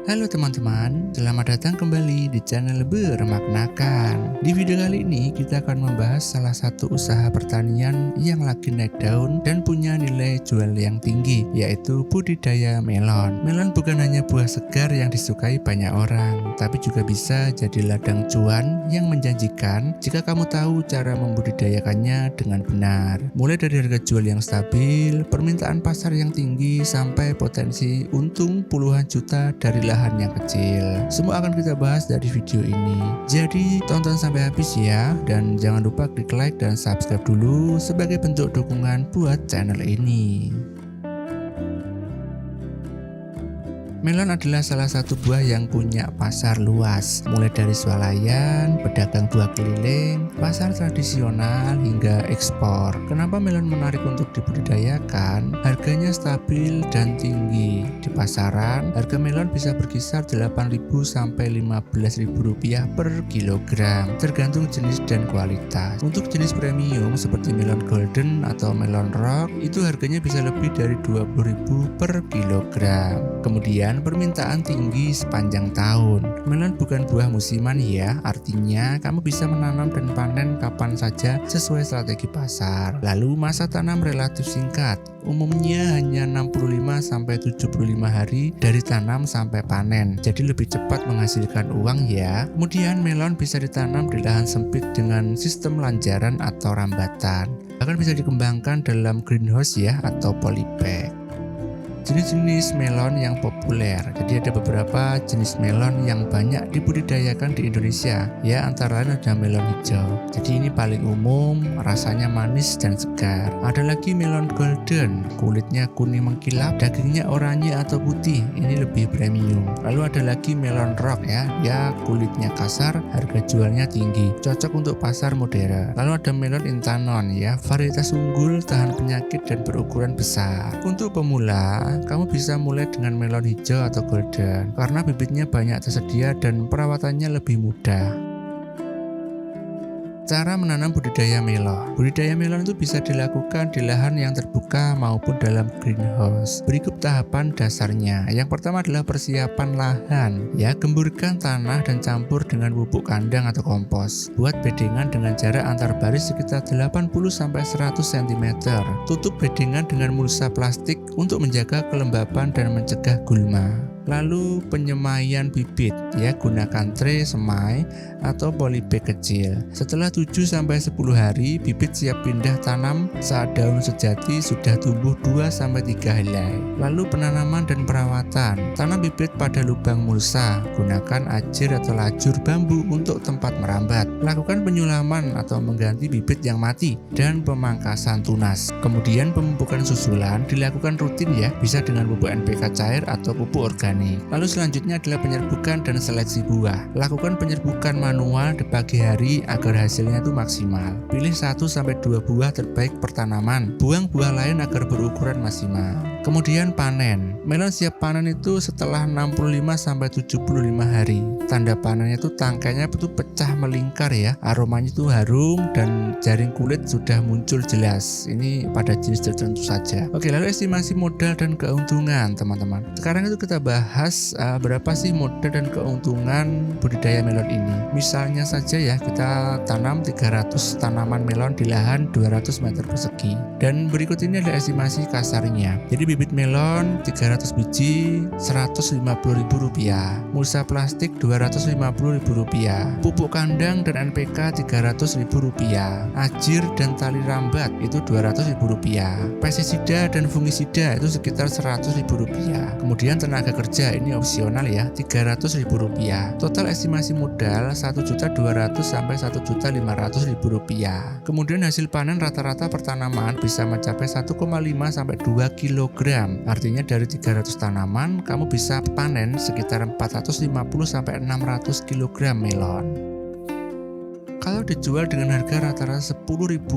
Halo teman-teman, selamat datang kembali di channel Bermaknakan. Di video kali ini kita akan membahas salah satu usaha pertanian yang lagi naik daun dan punya nilai jual yang tinggi, yaitu budidaya melon. Melon bukan hanya buah segar yang disukai banyak orang, tapi juga bisa jadi ladang cuan yang menjanjikan jika kamu tahu cara membudidayakannya dengan benar. Mulai dari harga jual yang stabil, permintaan pasar yang tinggi, sampai potensi untung puluhan juta dari lahan yang kecil. Semua akan kita bahas dari video ini. Jadi tonton sampai habis ya, dan jangan lupa klik like dan subscribe dulu sebagai bentuk dukungan buat channel ini. Melon adalah salah satu buah yang punya pasar luas, mulai dari swalayan, pedagang buah keliling, pasar tradisional, hingga ekspor. Kenapa melon menarik untuk dibudidayakan? Harganya stabil dan tinggi. Di pasaran, harga melon bisa berkisar Rp8.000 sampai Rp15.000 per kilogram, tergantung jenis dan kualitas. Untuk jenis premium seperti melon golden atau melon rock, itu harganya bisa lebih dari Rp20.000 per kilogram. Kemudian permintaan tinggi sepanjang tahun. Melon bukan buah musiman ya, artinya kamu bisa menanam dan panen kapan saja sesuai strategi pasar. Lalu masa tanam relatif singkat, umumnya hanya 65-75 hari dari tanam sampai panen, jadi lebih cepat menghasilkan uang ya. Kemudian melon bisa ditanam di lahan sempit dengan sistem lanjaran atau rambatan, bahkan bisa dikembangkan dalam greenhouse ya atau polybag. Jenis-jenis melon yang populer. Jadi ada beberapa jenis melon yang banyak dibudidayakan di Indonesia. Ya, antara lain ada melon hijau. Jadi ini paling umum, rasanya manis dan segar. Ada lagi melon golden, kulitnya kuning mengkilap, dagingnya oranye atau putih. Ini lebih premium. Lalu ada lagi melon rock ya, kulitnya kasar, harga jualnya tinggi. Cocok untuk pasar modern. Lalu ada melon intanon ya, varietas unggul, tahan penyakit dan berukuran besar. Untuk pemula, kamu bisa mulai dengan melon hijau atau golden karena bibitnya banyak tersedia dan perawatannya lebih mudah. Cara menanam budidaya melon. Budidaya melon itu bisa dilakukan di lahan yang terbuka maupun dalam greenhouse. Berikut tahapan dasarnya. Yang pertama adalah persiapan lahan. Ya, gemburkan tanah dan campur dengan pupuk kandang atau kompos. Buat bedengan dengan jarak antar baris sekitar 80-100 cm. Tutup bedengan dengan mulsa plastik untuk menjaga kelembapan dan mencegah gulma. Lalu penyemaian bibit ya, gunakan tray semai atau polybag kecil. Setelah 7-10 hari bibit siap pindah tanam saat daun sejati sudah tumbuh 2-3 helai. Lalu penanaman dan perawatan. Tanam bibit pada lubang mulsa, gunakan ajir atau lajur bambu untuk tempat merambat. Lakukan penyulaman atau mengganti bibit yang mati dan pemangkasan tunas. Kemudian pemupukan susulan dilakukan rutin ya, bisa dengan pupuk NPK cair atau pupuk organik. Lalu selanjutnya adalah penyerbukan dan seleksi buah. Lakukan penyerbukan manual di pagi hari agar hasilnya itu maksimal. Pilih 1-2 buah terbaik per tanaman. Buang buah lain agar berukuran maksimal. Kemudian panen. Melon siap panen itu setelah 65-75 hari. Tanda panennya itu tangkainya itu pecah melingkar ya. Aromanya itu harum dan jaring kulit sudah muncul jelas. Ini pada jenis tertentu saja. Oke, lalu estimasi modal dan keuntungan teman-teman. Sekarang itu kita bahas berapa sih modal dan keuntungan budidaya melon ini. Misalnya saja ya, kita tanam 300 tanaman melon di lahan 200 meter persegi. Dan berikut ini adalah estimasi kasarnya. Jadi bibit melon 300 biji Rp150.000, mulsa plastik Rp250.000, pupuk kandang dan NPK Rp300.000, ajir dan tali rambat itu Rp200.000, pestisida dan fungisida itu sekitar Rp100.000. Kemudian tenaga kerja ini opsional ya, Rp300.000. Total estimasi modal Rp1.200.000 sampai Rp1.500.000. Kemudian hasil panen rata-rata per tanaman bisa mencapai 1,5 sampai 2 kg. Artinya dari 300 tanaman kamu bisa panen sekitar 450 sampai 600 kg melon. Kalau dijual dengan harga rata-rata Rp10.000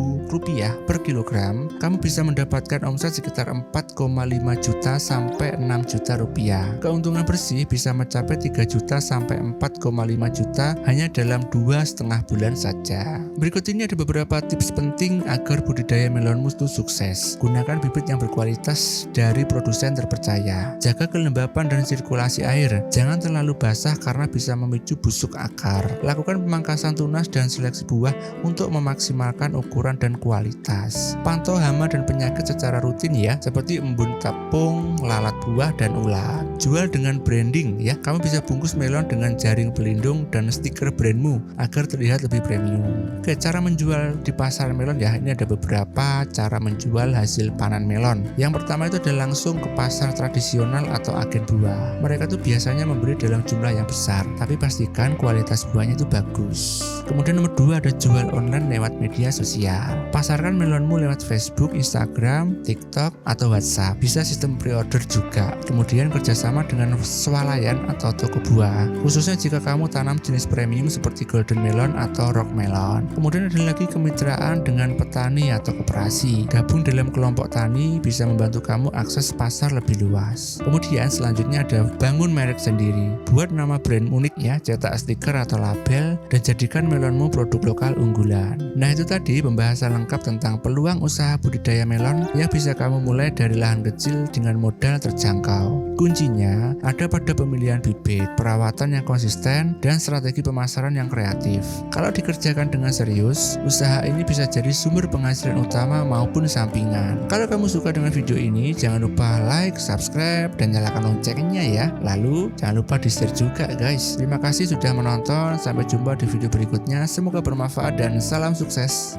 per kilogram, kamu bisa mendapatkan omset sekitar 4,5 juta sampai 6 juta rupiah. Keuntungan bersih bisa mencapai 3 juta sampai 4,5 juta hanya dalam 2,5 bulan saja. Berikut ini ada beberapa tips penting agar budidaya melonmu itu sukses. Gunakan bibit yang berkualitas dari produsen terpercaya. Jaga kelembapan dan sirkulasi air. Jangan terlalu basah karena bisa memicu busuk akar. Lakukan pemangkasan tunas dan seleksi buah untuk memaksimalkan ukuran dan kualitas. Pantau hama dan penyakit secara rutin ya, seperti embun tepung, lalat buah, dan ulat. Jual dengan branding ya, kamu bisa bungkus melon dengan jaring pelindung dan stiker brandmu agar terlihat lebih premium. Oke, cara menjual di pasar melon ya, ini ada beberapa cara menjual hasil panen melon. Yang pertama itu adalah langsung ke pasar tradisional atau agen buah. Mereka tuh biasanya membeli dalam jumlah yang besar, tapi pastikan kualitas buahnya itu bagus. Kemudian nomor 2 ada jual online lewat media sosial. Pasarkan melonmu lewat Facebook, Instagram, TikTok, atau WhatsApp. Bisa sistem pre-order juga. Kemudian kerjasama dengan swalayan atau toko buah, khususnya jika kamu tanam jenis premium seperti golden melon atau rock melon. Kemudian ada lagi kemitraan dengan petani atau koperasi. Gabung dalam kelompok tani bisa membantu kamu akses pasar lebih luas. Kemudian selanjutnya ada bangun merek sendiri. Buat nama brand unik ya, cetak stiker atau label, dan jadikan melonmu produk lokal unggulan. Nah, itu tadi pembahasan lengkap tentang peluang usaha budidaya melon yang bisa kamu mulai dari lahan kecil dengan modal terjangkau. Kuncinya ada pada pemilihan bibit, perawatan yang konsisten, dan strategi pemasaran yang kreatif. Kalau dikerjakan dengan serius, usaha ini bisa jadi sumber penghasilan utama maupun sampingan. Kalau kamu suka dengan video ini, jangan lupa like, subscribe, dan nyalakan loncengnya ya. Lalu jangan lupa di-share juga guys. Terima kasih sudah menonton, sampai jumpa di video berikutnya. Semoga bermanfaat dan salam sukses.